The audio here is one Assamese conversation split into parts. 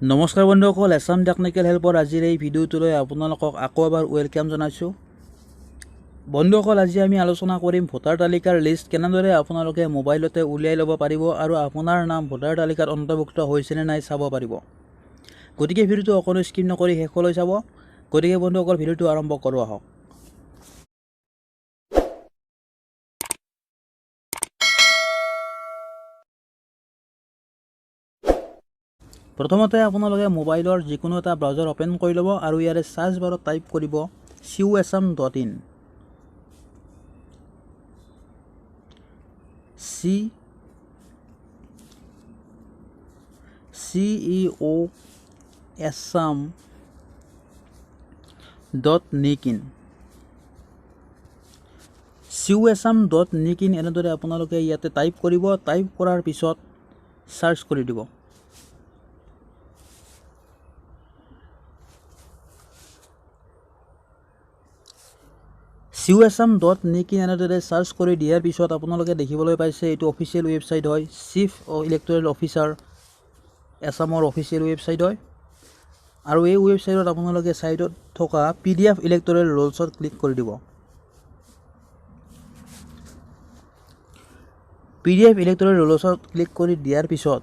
নমস্কাৰ বন্ধুসকল, এছাম টেকনিকেল হেল্পৰ আজিৰ এই ভিডিঅ'টোলৈ আপোনালোকক আকৌ এবাৰ ৱেলকাম জনাইছোঁ। বন্ধুসকল, আজি আমি আলোচনা কৰিম ভোটাৰ তালিকাৰ লিষ্ট কেনেদৰে আপোনালোকে মোবাইলতে উলিয়াই ল'ব পাৰিব আৰু আপোনাৰ নাম ভোটাৰ তালিকাত অন্তৰ্ভুক্ত হৈছেনে নাই চাব পাৰিব। গতিকে ভিডিঅ'টো অকণো স্কিপ নকৰি শেষলৈ চাব। গতিকে বন্ধুসকল, ভিডিঅ'টো আৰম্ভ কৰোঁ আহক। প্ৰথমতে আপোনালোকে মোবাইলৰ যিকোনো এটা ব্ৰাউজাৰ অ'পেন কৰি ল'ব আৰু ইয়াৰে চাৰ্চ বাৰত টাইপ কৰিব cuasam.in cuasam.in cuasam.in এনেদৰে আপোনালোকে ইয়াতে টাইপ কৰিব। টাইপ কৰাৰ পিছত চাৰ্চ কৰি দিব। cuasam.in এনেদৰে চাৰ্চ কৰি দিয়াৰ পিছত আপোনালোকে দেখিবলৈ পাইছে এইটো অফিচিয়েল ৱেবছাইট হয়। চিফ ইলেক্টৰেল অফিচাৰ এছামৰ অফিচিয়েল ৱেবছাইট হয় আৰু এই ৱেবছাইটত আপোনালোকে ছাইডত থকা PDF ইলেক্টৰেল ৰোলছত ক্লিক কৰি দিব। PDF ইলেক্টৰেল ৰোলছত ক্লিক কৰি দিয়াৰ পিছত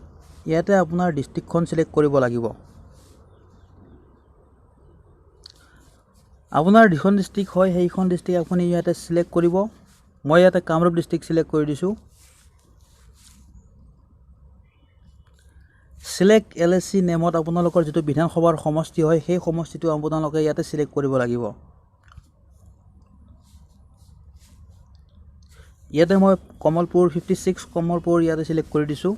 ইয়াতে আপোনাৰ ডিষ্ট্ৰিক্টখন চিলেক্ট কৰিব লাগিব। আপোনাৰ যিখন ডিষ্ট্ৰিক্ট হয় সেইখন ডিষ্ট্ৰিক্ট আপুনি ইয়াতে চিলেক্ট কৰিব। মই ইয়াতে কামৰূপ ডিষ্ট্ৰিক্ট চিলেক্ট কৰি দিছোঁ। চিলেক্ট LSC নেমত আপোনালোকৰ যিটো বিধানসভাৰ সমষ্টি হয় সেই সমষ্টিটো আপোনালোকে ইয়াতে চিলেক্ট কৰিব লাগিব। ইয়াতে মই কমলপুৰ 56 কমলপুৰ ইয়াতে চিলেক্ট কৰি দিছোঁ।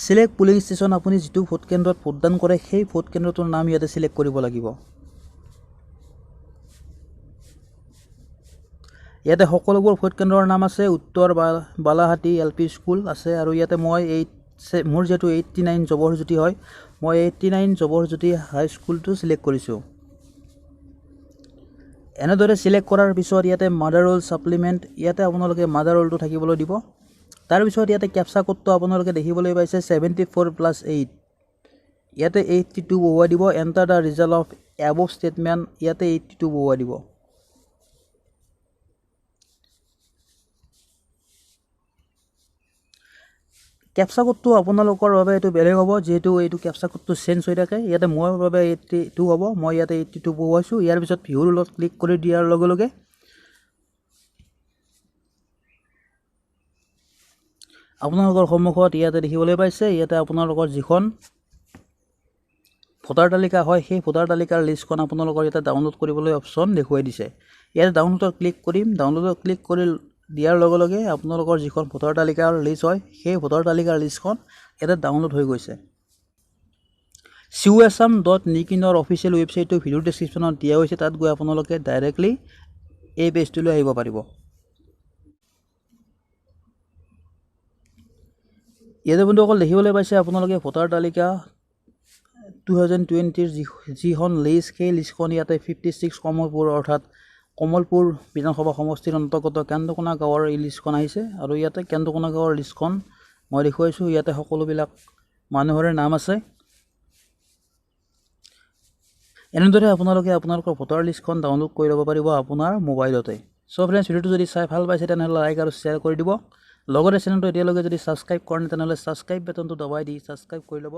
চিলেক্ট পুলিং ষ্টেচন, আপুনি যিটো ভোট কেন্দ্ৰত ভোটদান কৰে সেই ভোট কেন্দ্ৰটোৰ নাম ইয়াতে চিলেক্ট কৰিব লাগিব। ইয়াতে সকলোবোৰ ভোট কেন্দ্ৰৰ নাম আছে। উত্তৰ বালাহাটী LP স্কুল আছে আৰু ইয়াতে মই মোৰ যিহেতু 89 জবৰজ্যোতি হয়, মই 89 জবৰজ্যোতি হাই স্কুলটো চিলেক্ট কৰিছোঁ। এনেদৰে চিলেক্ট কৰাৰ পিছত ইয়াতে মাদাৰ ৰোল ছাপ্লিমেণ্ট, ইয়াতে আপোনালোকে মাদাৰ ৰোলটো থাকিবলৈ দিব। তাৰপিছত ইয়াতে কেপচা কোডটো আপোনালোকে দেখিবলৈ পাইছে 74+8, ইয়াতে 82 বহুৱাই দিব। Enter the result of above statement, ইয়াতে 82 বহুৱাই দিব। কেপচা কোডটো আপোনালোকৰ বাবে এইটো বেলেগ হ'ব, যিহেতু এইটো কেপচা কোডটো চেঞ্জ হৈ থাকে। ইয়াতে মোৰ বাবে 82 হ'ব, মই ইয়াতে 82 বহুৱাইছোঁ। ইয়াৰ পিছত ভিউ ৰোলত ক্লিক কৰি দিয়াৰ লগে লগে আপোনালোকৰ সন্মুখত ইয়াতে দেখিবলৈ পাইছে, ইয়াতে আপোনালোকৰ যিখন ভোটাৰ তালিকা হয় সেই ভোটাৰ তালিকাৰ লিষ্টখন আপোনালোকৰ ইয়াতে ডাউনলোড কৰিবলৈ অপশ্যন দেখুৱাই দিছে। ইয়াতে ডাউনলোডত ক্লিক কৰিম। ডাউনলোডত ক্লিক কৰি দিয়াৰ লগে লগে আপোনালোকৰ যিখন ভোটাৰ তালিকাৰ লিষ্ট হয় সেই ভোটাৰ তালিকাৰ লিষ্টখন ইয়াতে ডাউনলোড হৈ গৈছে। cuasam.in অফিচিয়েল ৱেবছাইটটো ভিডিঅ' ডেছক্ৰিপশ্যনত দিয়া হৈছে, তাত গৈ আপোনালোকে ডাইৰেক্টলি এই পেজটোলৈ আহিব পাৰিব। ইয়াতে বন্ধুসকল দেখিবলৈ পাইছে আপোনালোকে ভোটাৰ তালিকা 2020 যিখন লিষ্ট সেই লিষ্টখন ইয়াতে 56 কমলপুৰ অৰ্থাৎ কমলপুৰ বিধানসভা সমষ্টিৰ অন্তৰ্গত কেন্দ্ৰকোনা গাঁৱৰ এই লিষ্টখন আহিছে আৰু ইয়াতে কেন্দ্ৰকোনা গাঁৱৰ লিষ্টখন মই দেখুৱাইছোঁ। ইয়াতে সকলোবিলাক মানুহৰে নাম আছে। এনেদৰে আপোনালোকে আপোনালোকৰ ভোটাৰ লিষ্টখন ডাউনলোড কৰি ল'ব পাৰিব আপোনাৰ মোবাইলতে। চ' ফ্ৰেণ্ডছ, ভিডিঅ'টো যদি চাই ভাল পাইছে তেনেহ'লে লাইক আৰু শ্বেয়াৰ কৰি দিব। লগতে চেনেলটো এতিয়ালৈকে যদি ছাবস্ক্ৰাইব কৰা নাই তেনেহ'লে ছাবস্ক্ৰাইব বাটনটো দবাই দি ছাবস্ক্ৰাইব কৰি ল'ব।